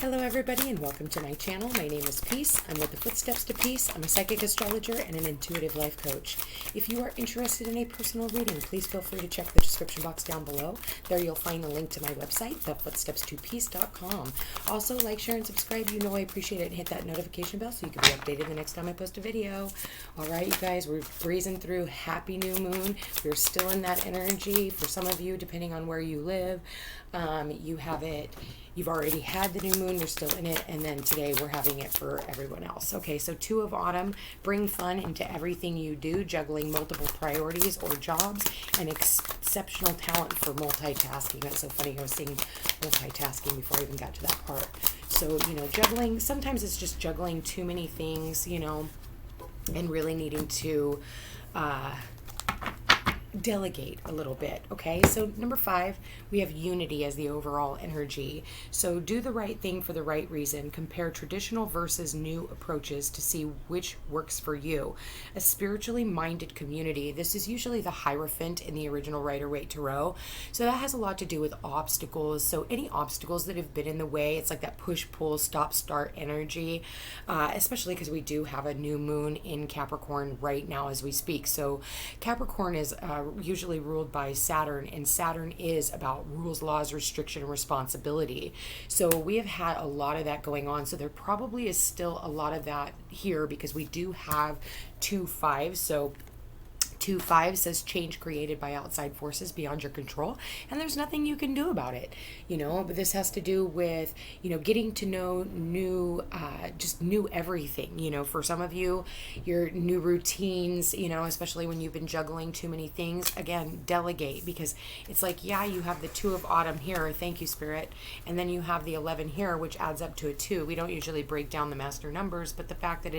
Hello everybody and welcome to my channel. My name is Peace. I'm with the Footsteps to Peace. I'm a psychic astrologer and an intuitive life coach. If you are interested in a personal reading, please feel free to check the description box down below. There you'll find a link to my website, thefootstepstopeace.com. Also, like, share, and subscribe. You know I appreciate it, and hit that notification bell so you can be updated the next time I post a video. All right, you guys, we're breezing through Happy New Moon. We're still in that energy. For some of you, depending on where you live, you have it. You've already had the new moon, you're still in it, and then today we're having it for everyone else. Okay, so 2 of Autumn, bring fun into everything you do, juggling multiple priorities or jobs, and exceptional talent for multitasking. That's so funny, I was saying multitasking before I even got to that part. So, juggling, sometimes it's just juggling too many things, and really needing to delegate a little bit. Okay, so number 5, we have unity as the overall energy. So do the right thing for the right reason. Compare traditional versus new approaches to see which works for you. A spiritually minded community. This is usually the Hierophant in the original Rider-Waite Tarot. So that has a lot to do with obstacles. So any obstacles that have been in the way, it's like that push-pull, stop-start energy, especially because we do have a new moon in Capricorn right now as we speak. So Capricorn is usually ruled by Saturn, and Saturn is about rules, laws, restriction, and responsibility. So we have had a lot of that going on. So there probably is still a lot of that here because we do have 2 5s. So 2-5 says change created by outside forces beyond your control, and there's nothing you can do about it, but this has to do with, getting to know new, just new everything, for some of you, your new routines, especially when you've been juggling too many things. Again, delegate, because it's like, yeah, you have the 2 of Autumn here, thank you, Spirit, and then you have the 11 here, which adds up to a 2. We don't usually break down the master numbers, but the fact that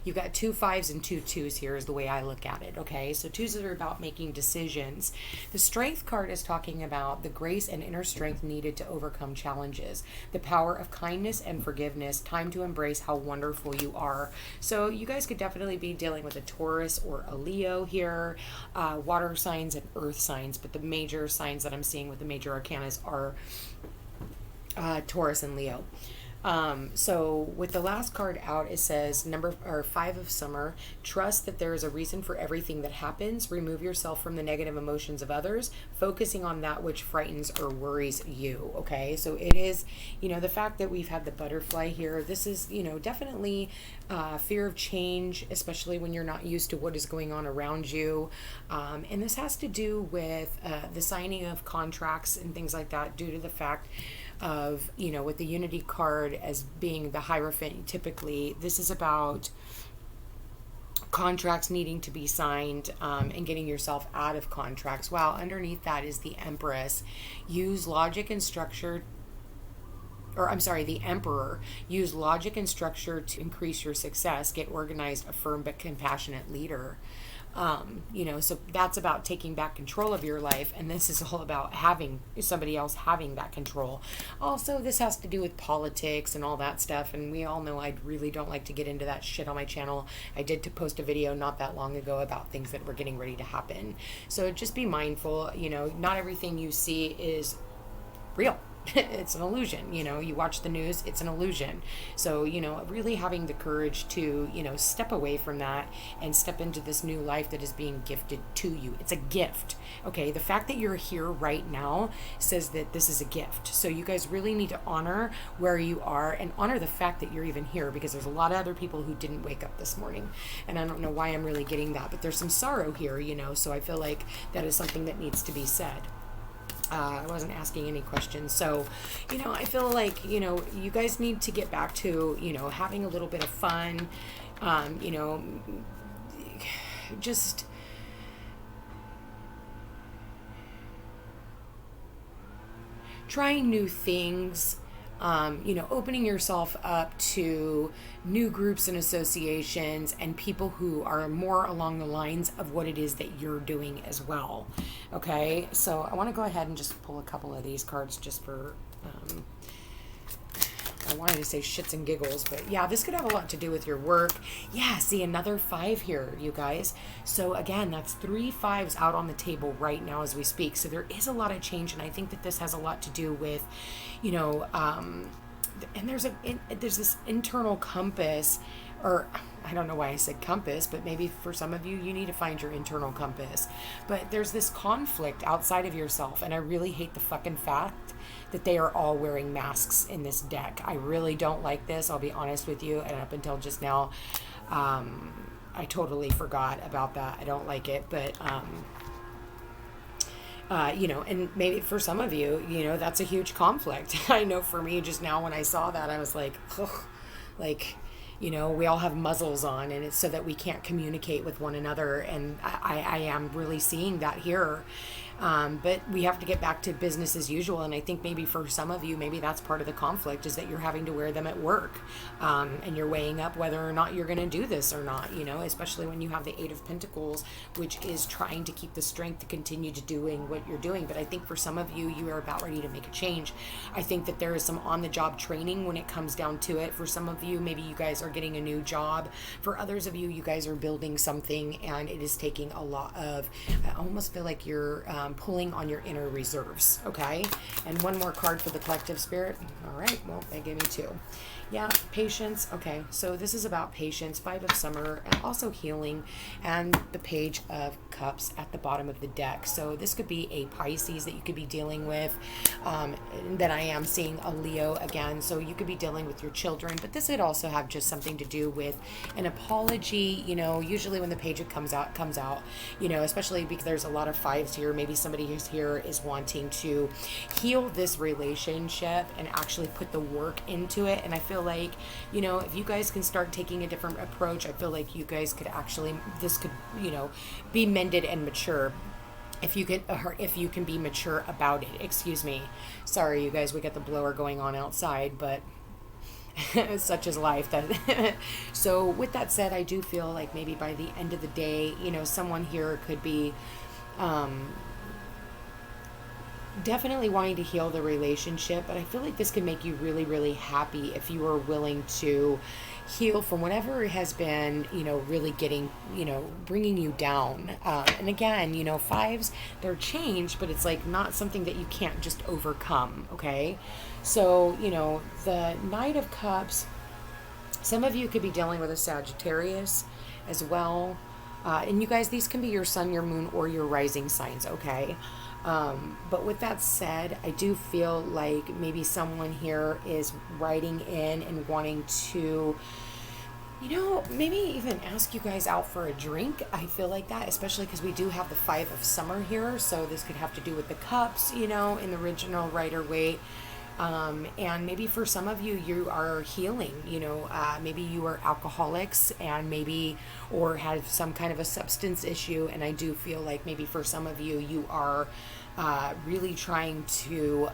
you've got 2 5s and 2 2s here is the way I look at it. Okay, so 2s are about making decisions. The Strength card is talking about the grace and inner strength needed to overcome challenges, the power of kindness and forgiveness, time to embrace how wonderful you are. So you guys could definitely be dealing with a Taurus or a Leo here, water signs and earth signs, but the major signs that I'm seeing with the major arcanas are Taurus and Leo. So with the last card out, it says 5 of Summer. Trust that there is a reason for everything that happens. Remove yourself from the negative emotions of others, focusing on that which frightens or worries you. Okay, so it is, the fact that we've had the butterfly here, this is, definitely fear of change, especially when you're not used to what is going on around you. And this has to do with the signing of contracts and things like that, due to the fact of, with the Unity card as being the Hierophant, typically this is about contracts needing to be signed, and getting yourself out of contracts, while underneath that is the Empress. Use logic and structure, the Emperor. Use logic and structure to increase your success. Get organized, a firm but compassionate leader. So that's about taking back control of your life, and this is all about having somebody else having that control. Also, this has to do with politics and all that stuff, and we all know I really don't like to get into that shit on my channel. I did post a video not that long ago about things that were getting ready to happen. So just be mindful, not everything you see is real. It's an illusion. You watch the news, it's an illusion. So, really having the courage to, step away from that and step into this new life that is being gifted to you. It's a gift. Okay, the fact that you're here right now says that this is a gift. So you guys really need to honor where you are and honor the fact that you're even here, because there's a lot of other people who didn't wake up this morning. And I don't know why I'm really getting that, but there's some sorrow here, so I feel like that is something that needs to be said. I wasn't asking any questions. So, I feel like, you guys need to get back to, having a little bit of fun, just trying new things, opening yourself up to new groups and associations and people who are more along the lines of what it is that you're doing as well. Okay, so I want to go ahead and just pull a couple of these cards just for I wanted to say shits and giggles, but yeah, this could have a lot to do with your work. Yeah, see, another 5 here, you guys. So again, that's 3 5s out on the table right now as we speak. So there is a lot of change, and I think that this has a lot to do with, and there's this internal compass, or I don't know why I said compass, but maybe for some of you, you need to find your internal compass. But there's this conflict outside of yourself, and I really hate the fucking fact that they are all wearing masks in this deck. I really don't like this, I'll be honest with you, and up until just now, I totally forgot about that. I don't like it, but and maybe for some of you, that's a huge conflict. I know for me, just now when I saw that, I was like, ugh, like, we all have muzzles on, and it's so that we can't communicate with one another. And I am really seeing that here. But we have to get back to business as usual. And I think maybe for some of you, maybe that's part of the conflict, is that you're having to wear them at work. And you're weighing up whether or not you're going to do this or not, especially when you have the Eight of Pentacles, which is trying to keep the strength to continue to doing what you're doing. But I think for some of you, you are about ready to make a change. I think that there is some on-the-job training when it comes down to it. For some of you, maybe you guys are getting a new job. For others of you, you guys are building something, and it is taking a lot of, I almost feel like you're pulling on your inner reserves. Okay, and one more card for the collective spirit. All right, well, they gave me two. Yeah, patience. Okay, so this is about patience, Five of Summer, and also healing, and the Page of Cups at the bottom of the deck. So this could be a Pisces that you could be dealing with. Then I am seeing a Leo again, so you could be dealing with your children, but this could also have just something to do with an apology. Usually when the page comes out, especially because there's a lot of fives here, maybe somebody who's here is wanting to heal this relationship and actually put the work into it. And I feel like, if you guys can start taking a different approach, I feel like you guys could actually, this could, be mended and mature. If you can be mature about it. Excuse me. Sorry, you guys, we got the blower going on outside, but such is life. So with that said, I do feel like maybe by the end of the day, someone here could be definitely wanting to heal the relationship, but I feel like this can make you really, really happy if you are willing to heal from whatever has been, really getting, bringing you down. And again, fives, they're changed, but it's like not something that you can't just overcome. Okay. So, the Knight of Cups, some of you could be dealing with a Sagittarius as well. And you guys, these can be your sun, your moon, or your rising signs. Okay. But with that said, I do feel like maybe someone here is writing in and wanting to, maybe even ask you guys out for a drink. I feel like that, especially because we do have the Five of Summer here. So this could have to do with the cups, in the original Rider-Waite. And maybe for some of you, you are healing, maybe you are alcoholics and or have some kind of a substance issue. And I do feel like maybe for some of you, you are really trying to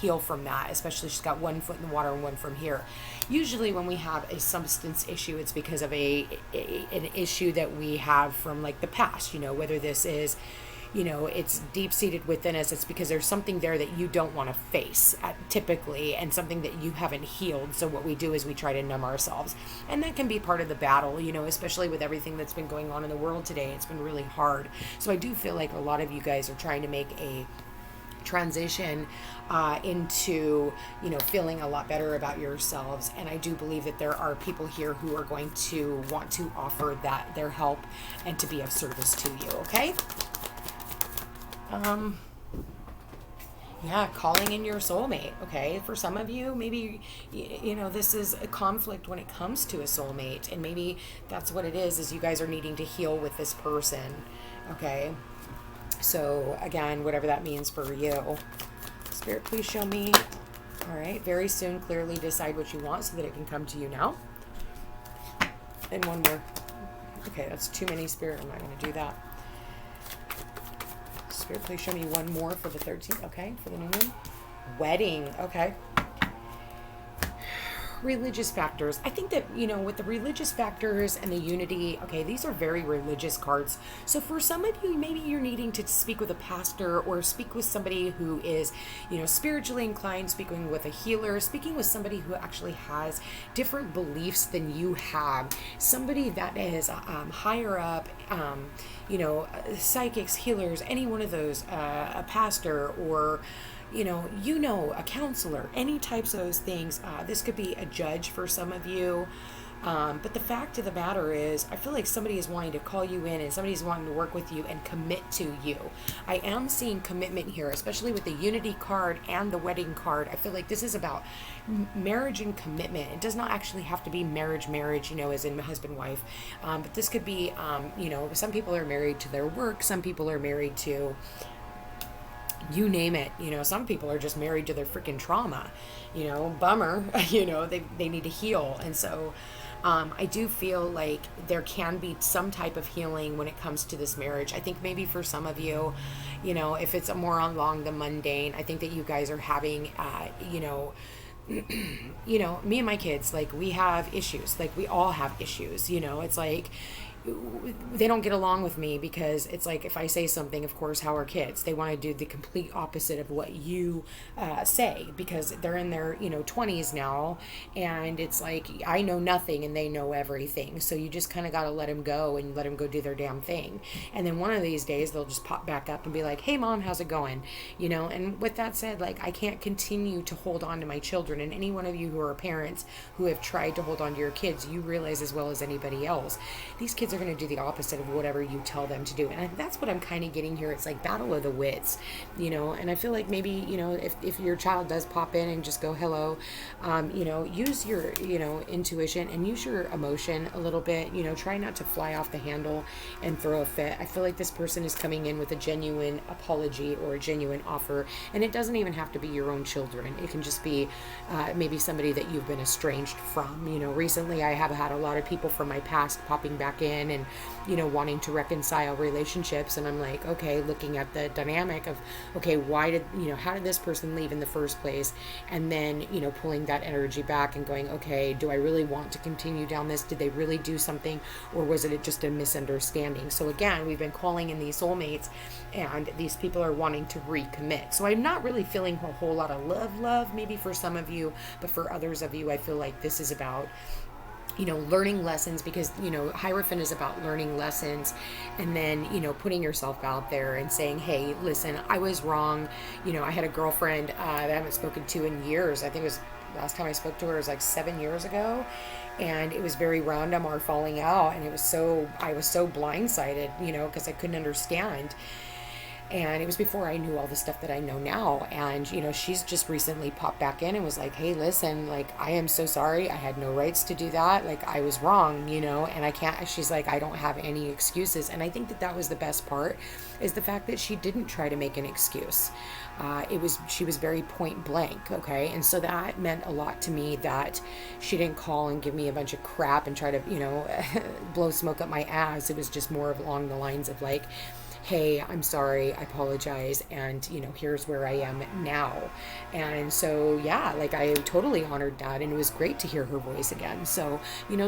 heal from that, especially she's got one foot in the water and one from here. Usually when we have a substance issue, it's because of an issue that we have from like the past, whether this is, it's deep-seated within us. It's because there's something there that you don't want to face typically, and something that you haven't healed. So what we do is we try to numb ourselves, and that can be part of the battle, especially with everything that's been going on in the world today. It's been really hard. So I do feel like a lot of you guys are trying to make a transition into feeling a lot better about yourselves, and I do believe that there are people here who are going to want to offer their help and to be of service to you. Okay. Calling in your soulmate. Okay, for some of you, maybe this is a conflict when it comes to a soulmate, and maybe that's what it is you guys are needing to heal with this person. Okay, so again, whatever that means for you, Spirit, please show me. All right, very soon, clearly decide what you want so that it can come to you now. And one more. Okay, that's too many, Spirit. I'm not going to do that. Spirit, please show me one more for the 13th. Okay, for the new moon. Wedding. Okay. Religious factors. I think that, with the religious factors and the unity, okay, these are very religious cards. So for some of you, maybe you're needing to speak with a pastor or speak with somebody who is, spiritually inclined, speaking with a healer, speaking with somebody who actually has different beliefs than you have, somebody that is higher up, psychics, healers, any one of those, a pastor, or a counselor, any types of those things. This could be a judge for some of you. But the fact of the matter is, I feel like somebody is wanting to call you in and somebody's wanting to work with you and commit to you. I am seeing commitment here, especially with the unity card and the wedding card. I feel like this is about marriage and commitment. It does not actually have to be marriage, as in husband, wife. But this could be, some people are married to their work. Some people are married to, you name it. Some people are just married to their freaking trauma, bummer. They need to heal. And so I do feel like there can be some type of healing when it comes to this marriage. I think maybe for some of you, if it's more along the mundane, I think that you guys are having, me and my kids, like, we have issues. Like, we all have issues. It's like, they don't get along with me because it's like, if I say something, of course, how are kids? They want to do the complete opposite of what you say, because they're in their 20s now, and it's like, I know nothing and they know everything. So you just kind of got to let them go and let them go do their damn thing. And then one of these days they'll just pop back up and be like, hey mom, how's it going? And with that said, like, I can't continue to hold on to my children. And any one of you who are parents who have tried to hold on to your kids, you realize as well as anybody else, these kids are going to do the opposite of whatever you tell them to do. And that's what I'm kind of getting here. It's like battle of the wits, and I feel like maybe, if your child does pop in and just go, hello, use your, intuition and use your emotion a little bit, try not to fly off the handle and throw a fit. I feel like this person is coming in with a genuine apology or a genuine offer. And it doesn't even have to be your own children. It can just be maybe somebody that you've been estranged from. Recently I have had a lot of people from my past popping back in and wanting to reconcile relationships, and I'm like, okay, looking at the dynamic of, okay, how did this person leave in the first place, and then pulling that energy back and going, okay, do I really want to continue down this? Did they really do something, or was it just a misunderstanding? So again, we've been calling in these soulmates, and these people are wanting to recommit. So I'm not really feeling a whole lot of love maybe for some of you, but for others of you, I feel like this is about learning lessons, because, Hierophant is about learning lessons, and then, putting yourself out there and saying, hey, listen, I was wrong. I had a girlfriend that I haven't spoken to in years. I think it was last time I spoke to her was like 7 years ago. And it was very random, our falling out. And I was so blindsided, because I couldn't understand. And it was before I knew all the stuff that I know now. And, she's just recently popped back in and was like, hey, listen, like, I am so sorry. I had no rights to do that. Like, I was wrong, and I can't, she's like, I don't have any excuses. And I think that was the best part, is the fact that she didn't try to make an excuse. She was very point blank. Okay. And so that meant a lot to me, that she didn't call and give me a bunch of crap and try to, blow smoke up my ass. It was just more of along the lines of like, hey, I'm sorry, I apologize, and, here's where I am now. And so, yeah, like, I totally honored that, and it was great to hear her voice again. So,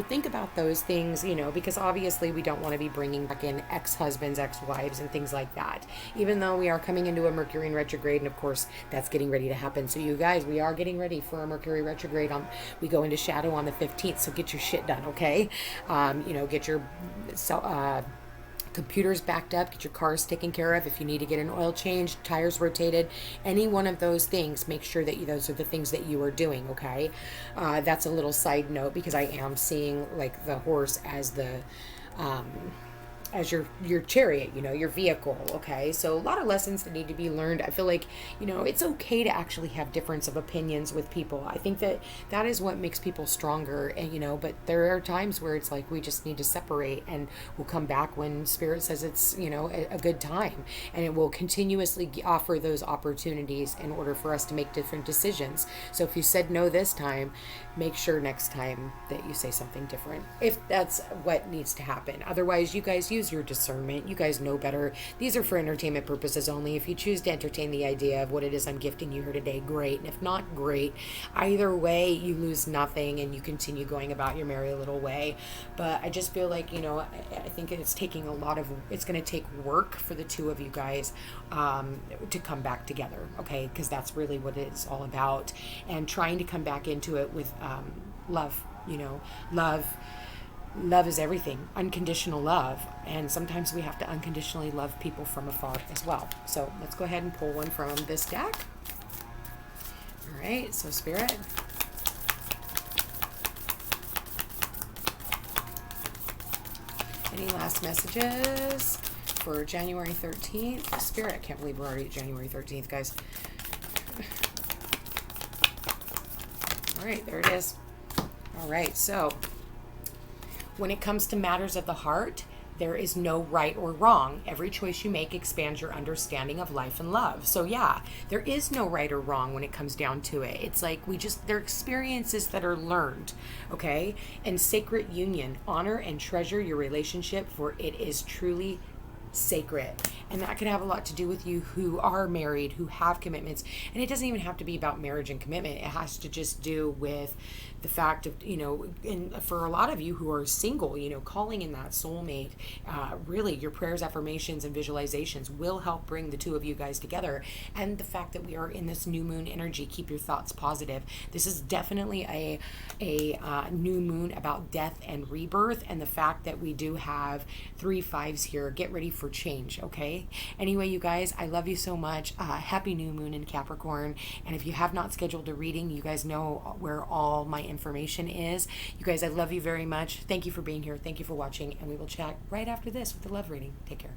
think about those things, because obviously we don't want to be bringing back in ex-husbands, ex-wives, and things like that, even though we are coming into a Mercury in retrograde, and of course, that's getting ready to happen. So, you guys, we are getting ready for a Mercury retrograde. We go into shadow on the 15th, so get your shit done, okay? Get your computers backed up, get your cars taken care of. If you need to get an oil change, tires rotated, any one of those things, make sure that those are the things that you are doing, okay? That's a little side note, because I am seeing like the horse as the as your chariot, your vehicle. Okay. So a lot of lessons that need to be learned. I feel like, it's okay to actually have difference of opinions with people. I think that is what makes people stronger. And, but there are times where it's like, we just need to separate, and we'll come back when spirit says it's, a good time, and it will continuously offer those opportunities in order for us to make different decisions. So if you said no this time, make sure next time that you say something different, if that's what needs to happen. Otherwise, you guys use your discernment. You guys know better. These are for entertainment purposes only. If you choose to entertain the idea of what it is I'm gifting you here today, great. And if not, great. Either way, you lose nothing, and you continue going about your merry little way. But I just feel like, I think it's taking it's going to take work for the two of you guys to come back together, okay? Because that's really what it's all about. And trying to come back into it with love, love is everything, unconditional love. And sometimes we have to unconditionally love people from afar as well. So let's go ahead and pull one from this deck. All right, so Spirit. Any last messages for January 13th? Spirit, I can't believe we're already at January 13th, guys. All right, there it is. All right, so when it comes to matters of the heart, there is no right or wrong. Every choice you make expands your understanding of life and love. So yeah, there is no right or wrong when it comes down to it. It's like they're experiences that are learned, okay? And sacred union, honor and treasure your relationship, for it is truly sacred. And that could have a lot to do with you who are married, who have commitments. And it doesn't even have to be about marriage and commitment. It has to just do with the fact of, and for a lot of you who are single, calling in that soulmate, really your prayers, affirmations, and visualizations will help bring the two of you guys together. And the fact that we are in this new moon energy, keep your thoughts positive. This is definitely a new moon about death and rebirth. And the fact that we do have 3 5s here, get ready for change, okay? Anyway, you guys, I love you so much. Happy new moon in Capricorn. And if you have not scheduled a reading, you guys know where all my information is. You guys, I love you very much. Thank you for being here. Thank you for watching. And we will chat right after this with the love reading. Take care.